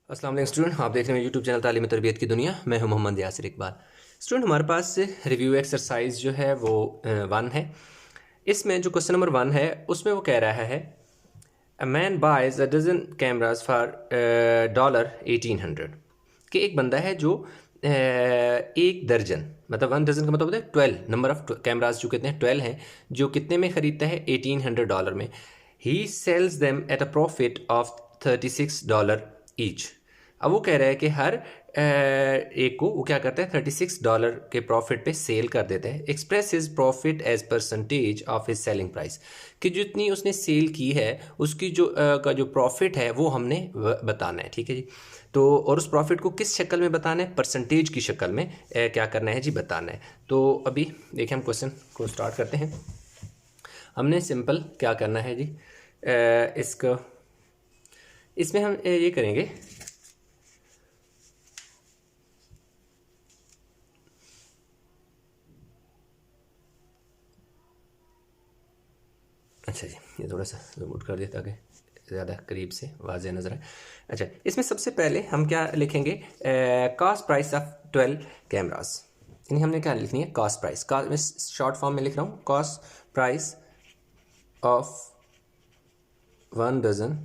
अस्सलाम वालेकुम स्टूडेंट, आप देख रहे हैं यूट्यूब चैनल तालीम तरबियत की दुनिया। मैं हूं मोहम्मद यासिर इकबाल। स्टूडेंट, हमारे पास रिव्यू एक्सरसाइज जो है वो 1 है। इसमें जो क्वेश्चन नंबर 1 है उसमें वो कह रहा है a man buys a dozen cameras for $1800 कि एक बंदा है जो एक दर्जन, मतलब 1 डजन का मतलब होता है 12 नंबर ऑफ कैमराज, जो कितने हैं 12 हैं, जो कितने में ख़रीदता है $1800 में। He sells them at a profit of $36 each. अब वो कह रहा है कि हर एक को वो क्या करता है $36 के प्रॉफिट पे सेल कर देता है। Express his profit as percentage of his selling price, कि जितनी उसने सेल की है उसकी जो का जो प्रॉफिट है वो हमने बताना है। ठीक है जी। तो और उस प्रॉफिट को किस शक्ल में बताना है? परसेंटेज की शक्ल में क्या करना है जी, बताना है। तो अभी देखिए हम क्वेश्चन को स्टार्ट करते हैं। हमने सिंपल क्या करना है जी, इसको इसमें हम ये करेंगे, अच्छा जी, ये थोड़ा सा जूम आउट कर दिया ताकि ज़्यादा करीब से वाज़ेह नज़र आए। अच्छा, इसमें सबसे पहले हम क्या लिखेंगे? कॉस्ट प्राइस ऑफ 12 कैमरास, यानी हमने क्या लिखनी है? Cost price. मैं शॉर्ट फॉर्म में लिख रहा हूँ, कॉस्ट प्राइस ऑफ 1 डजन।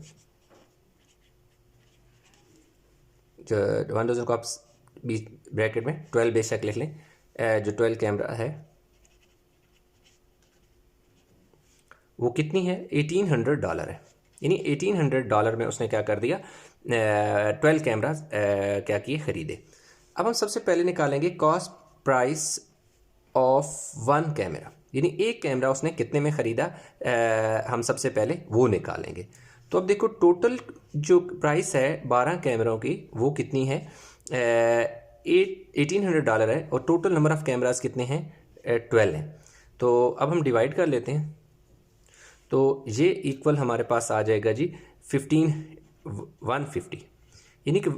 जो 1 डजन को आप बीच ब्रैकेट में 12 बेशक लिख लें। जो 12 कैमरा है वो कितनी है? $1800 है। यानी $1800 में उसने क्या कर दिया? 12 कैमरा क्या किए? ख़रीदे। अब हम सबसे पहले निकालेंगे कॉस्ट प्राइस ऑफ 1 कैमरा, यानी एक कैमरा उसने कितने में ख़रीदा, हम सबसे पहले वो निकालेंगे। तो अब देखो टोटल जो प्राइस है 12 कैमरों की वो कितनी है? $1800 है, और टोटल नंबर ऑफ़ कैमराज कितने हैं? 12 हैं। तो अब हम डिवाइड कर लेते हैं। तो ये इक्वल हमारे पास आ जाएगा जी 150, यानी कि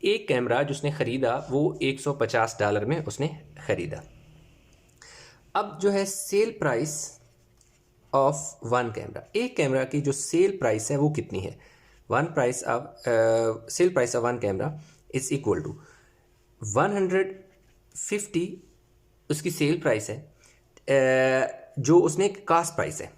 एक कैमरा जो उसने ख़रीदा वो $150 में उसने ख़रीदा। अब जो है सेल प्राइस ऑफ 1 कैमरा, एक कैमरा की जो सेल प्राइस है वो कितनी है? Sale price of 1 camera is equal to 150 उसकी सेल प्राइस है, जो उसने कास्ट प्राइस है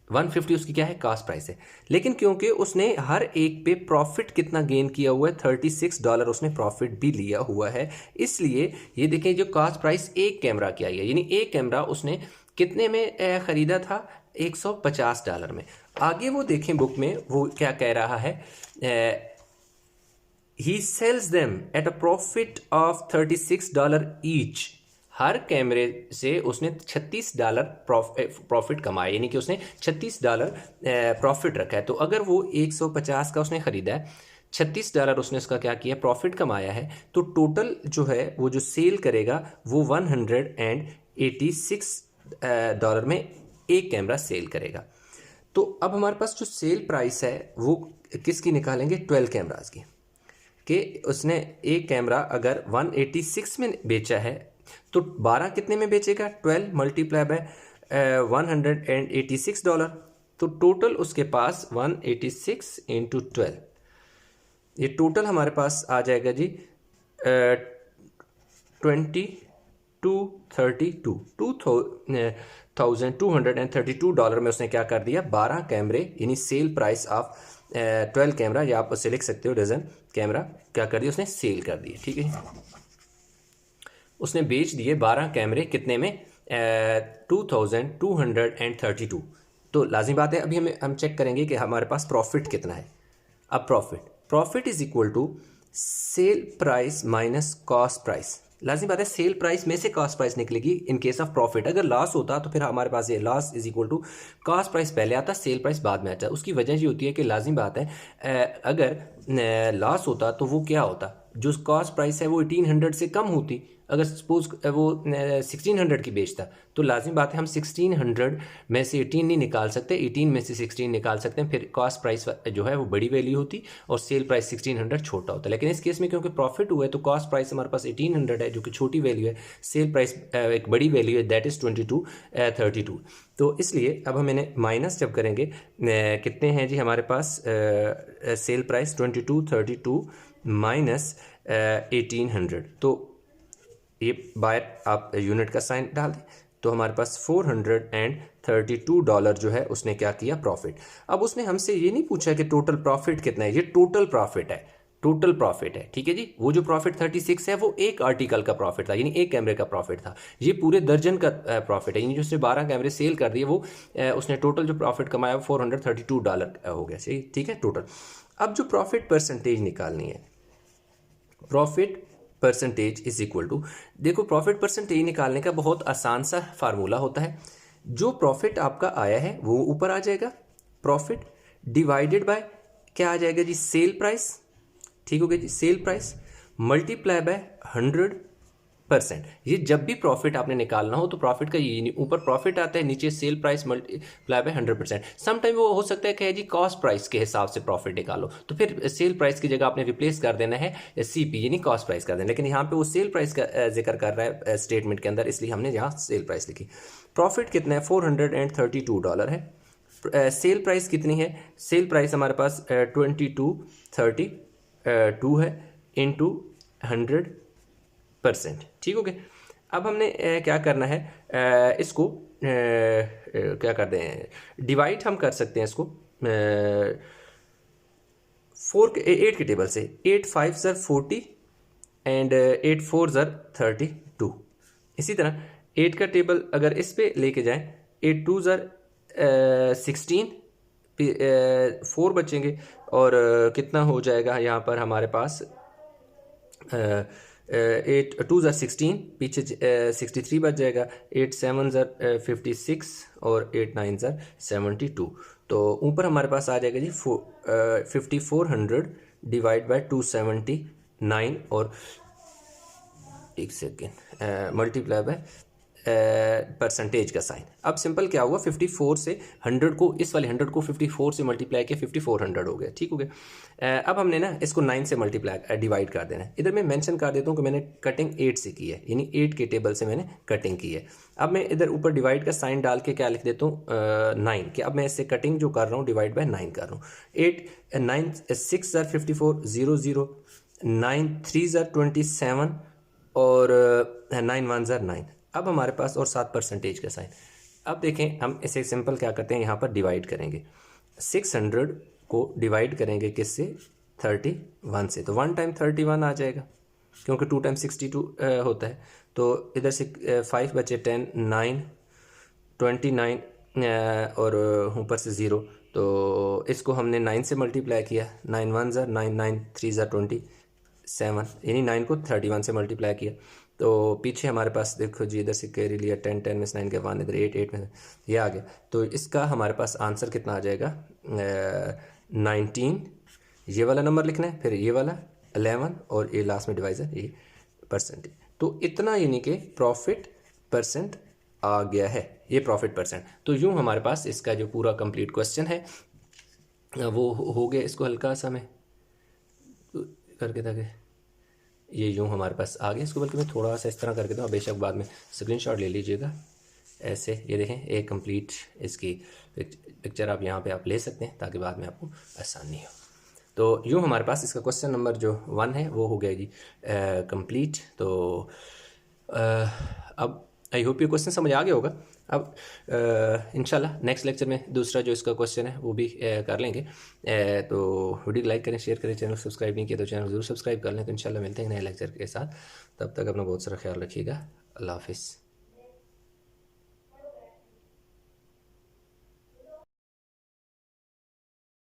150 उसकी क्या है? कास्ट प्राइस है। लेकिन क्योंकि उसने हर एक पे प्रॉफिट कितना गेन किया हुआ है, $36 उसने प्रॉफिट भी लिया हुआ है, इसलिए ये देखें जो कास्ट प्राइस एक कैमरा की आई है, यानी एक कैमरा उसने कितने में ख़रीदा था? $150 में। आगे वो देखें बुक में वो क्या कह रहा है? He sells them at a profit of $36 each. हर कैमरे से उसने $36 प्रॉफिट कमाया, यानी कि उसने $36 प्रॉफिट रखा है। तो अगर वो 150 का उसने ख़रीदा है, $36 उसने उसका क्या किया? प्रॉफिट कमाया है, तो टोटल जो है वो जो सेल करेगा वो $186 में एक कैमरा सेल करेगा। तो अब हमारे पास जो सेल प्राइस है वो किसकी निकालेंगे? 12 कैमराज की। कि उसने एक कैमरा अगर 186 में बेचा है तो 12 कितने में बेचेगा? 12 मल्टीप्लाई बाय $186। तो टोटल उसके पास 186 इंटू 12, ये टोटल हमारे पास आ जाएगा जी $2232 में उसने क्या कर दिया? 12 कैमरे, यानी सेल प्राइस ऑफ 12 कैमरा, या आप उससे लिख सकते हो डजन कैमरा, क्या कर दिया? उसने सेल कर दिए। ठीक है, उसने बेच दिए 12 कैमरे कितने में? 2232। तो लाजिम बात है, अभी हम चेक करेंगे कि हमारे पास प्रॉफिट कितना है। अब profit is equal to sale price minus cost price. लाजिम बात है सेल प्राइस में से कॉस्ट प्राइस निकलेगी इन केस ऑफ प्रॉफिट। अगर लॉस होता तो फिर हमारे पास ये loss is equal to cost price पहले आता, सेल प्राइस बाद में आता। उसकी वजह ये होती है कि लाजिम बात है अगर लॉस होता तो वो क्या होता? जो कॉस्ट प्राइस है वो 1800 से कम होती, अगर सपोज वो 1600 की बेचता तो लाजिम बात है हम 1600 में से 18 नहीं निकाल सकते, 18 में से 16 निकाल सकते हैं, फिर कॉस्ट प्राइस जो है वो बड़ी वैल्यू होती और सेल प्राइस 1600 छोटा होता है। लेकिन इस केस में क्योंकि प्रॉफिट हुआ है तो कॉस्ट प्राइस हमारे पास 1800 है जो कि छोटी वैल्यू है, सेल प्राइस एक बड़ी वैल्यू है, दैट इज़ 2232। तो इसलिए अब हम इन्हें माइनस जब करेंगे, कितने हैं जी हमारे पास, सेल प्राइस 2232 माइनस 1800, तो ये बाय आप यूनिट का साइन डाल दें तो हमारे पास $432 जो है उसने क्या किया, प्रॉफिट। अब उसने हमसे ये नहीं पूछा कि टोटल प्रॉफिट कितना है, ये टोटल प्रॉफिट है, टोटल प्रॉफिट है, ठीक है जी। वो जो प्रॉफिट 36 है वो एक आर्टिकल का प्रॉफिट था, यानी एक कैमरे का प्रॉफिट था, ये पूरे दर्जन का प्रॉफिट है, यानी जो उसने 12 कैमरे सेल कर दिए वो उसने टोटल जो प्रॉफिट कमाया वो $432 हो गया, सही, ठीक है, टोटल। अब जो प्रॉफिट परसेंटेज निकालनी है, profit percentage is equal to, देखो प्रॉफिट परसेंटेज निकालने का बहुत आसान सा फार्मूला होता है, जो प्रॉफिट आपका आया है वो ऊपर आ जाएगा, प्रॉफिट डिवाइडेड बाय क्या आ जाएगा जी, सेल प्राइस, ठीक हो गया जी, सेल प्राइस मल्टीप्लाई बाय 100%। ये जब भी प्रॉफिट आपने निकालना हो तो प्रॉफिट का ये ऊपर प्रॉफिट आता है, नीचे sale price multiply by 100%। Sometime वो हो सकता है कि जी कॉस्ट प्राइस के हिसाब से प्रॉफिट निकालो, तो फिर सेल प्राइस की जगह आपने रिप्लेस कर देना है सीपी यानी कॉस्ट प्राइस कर देना, लेकिन यहाँ पे वो सेल प्राइस का जिक्र कर रहा है स्टेटमेंट के अंदर, इसलिए हमने यहाँ सेल प्राइस लिखी। प्रॉफिट कितना है, $432 है। सेल प्राइस कितनी है, सेल प्राइस हमारे पास 2232 है इंटू 100%, ठीक हो गया। अब हमने क्या करना है, इसको क्या कर दें, डिवाइड हम कर सकते हैं इसको 8 के टेबल से, 8 5 ज़र 40 एंड 8 4 ज़र 32। इसी तरह 8 का टेबल अगर इस पे लेके जाएं, 8 2 ज़र 16, 4 बचेंगे और कितना हो जाएगा यहाँ पर हमारे पास, 8 2 ज़र 16, पीछे 63 बच जाएगा, 8 7 ज़र 56 और 8 9 ज़र 72। तो ऊपर हमारे पास आ जाएगा जी 5400 डिवाइड बाय 279 और एक सेकेंड मल्टीप्लाई बाय परसेंटेज का साइन। अब सिंपल क्या हुआ, 54 से 100 को, इस वाले 100 को 54 से मल्टीप्लाई किया, 5400 हो गया, ठीक हो गया। अब हमने ना इसको 9 से मल्टीप्लाई डिवाइड कर देना है। इधर मैं मेंशन कर देता हूँ कि मैंने कटिंग 8 से की है, यानी 8 के टेबल से मैंने कटिंग की है। अब मैं इधर ऊपर डिवाइड का साइन डाल के क्या लिख देता हूँ, 9, कि अब मैं इससे कटिंग जो कर रहा हूँ डिवाइड बाय 9 कर रहा हूँ। 8 9 6 ज़र 54 0 0, 9 3 ज़र 27 और 9 1 ज़र 9। अब हमारे पास और 7% का साइन। अब देखें हम इसे सिंपल क्या करते हैं, यहाँ पर डिवाइड करेंगे, 600 को डिवाइड करेंगे किससे, 31 से, तो 1 टाइम 31 आ जाएगा क्योंकि 2 टाइम 62 होता है। तो इधर से 5 बचे 10 9 29 और ऊपर से 0, तो इसको हमने 9 से मल्टीप्लाई किया, 9 1 ज़र 9 9 3 ज़र 27, यानी 9 को 31 से मल्टीप्लाई किया। तो पीछे हमारे पास देखो जी, इधर से कैरी लिया, 10 10 में से 9 के 1, इधर 8 8 में ये आ गया। तो इसका हमारे पास आंसर कितना आ जाएगा, 19, ये वाला नंबर लिखना है, फिर ये वाला 11 और ये लास्ट में डिवाइजर ये परसेंटेज। तो इतना यानी कि प्रॉफिट परसेंट आ गया है, ये प्रॉफिट परसेंट। तो यूँ हमारे पास इसका जो पूरा कंप्लीट क्वेश्चन है वो हो गया। इसको हल्का सा मैं करके ताकि ये यूँ हमारे पास आ गया। इसको बल्कि मैं थोड़ा सा इस तरह करके दूँ, बेशक बाद में स्क्रीनशॉट ले लीजिएगा ऐसे। ये देखें, एक कंप्लीट इसकी पिक्चर आप यहाँ पे आप ले सकते हैं ताकि बाद में आपको आसानी हो। तो यूँ हमारे पास इसका क्वेश्चन नंबर जो 1 है वो हो गया जी कंप्लीट। तो अब आई होप ये क्वेश्चन समझ आ गया होगा। अब इंशाल्लाह नेक्स्ट लेक्चर में दूसरा जो इसका क्वेश्चन है वो भी कर लेंगे। तो वीडियो लाइक करें, शेयर करें, चैनल सब्सक्राइब नहीं किया तो चैनल ज़रूर सब्सक्राइब कर लें। तो इंशाल्लाह मिलते हैं नए लेक्चर के साथ, तब तक अपना बहुत सारा ख्याल रखिएगा। अल्लाह हाफिज़।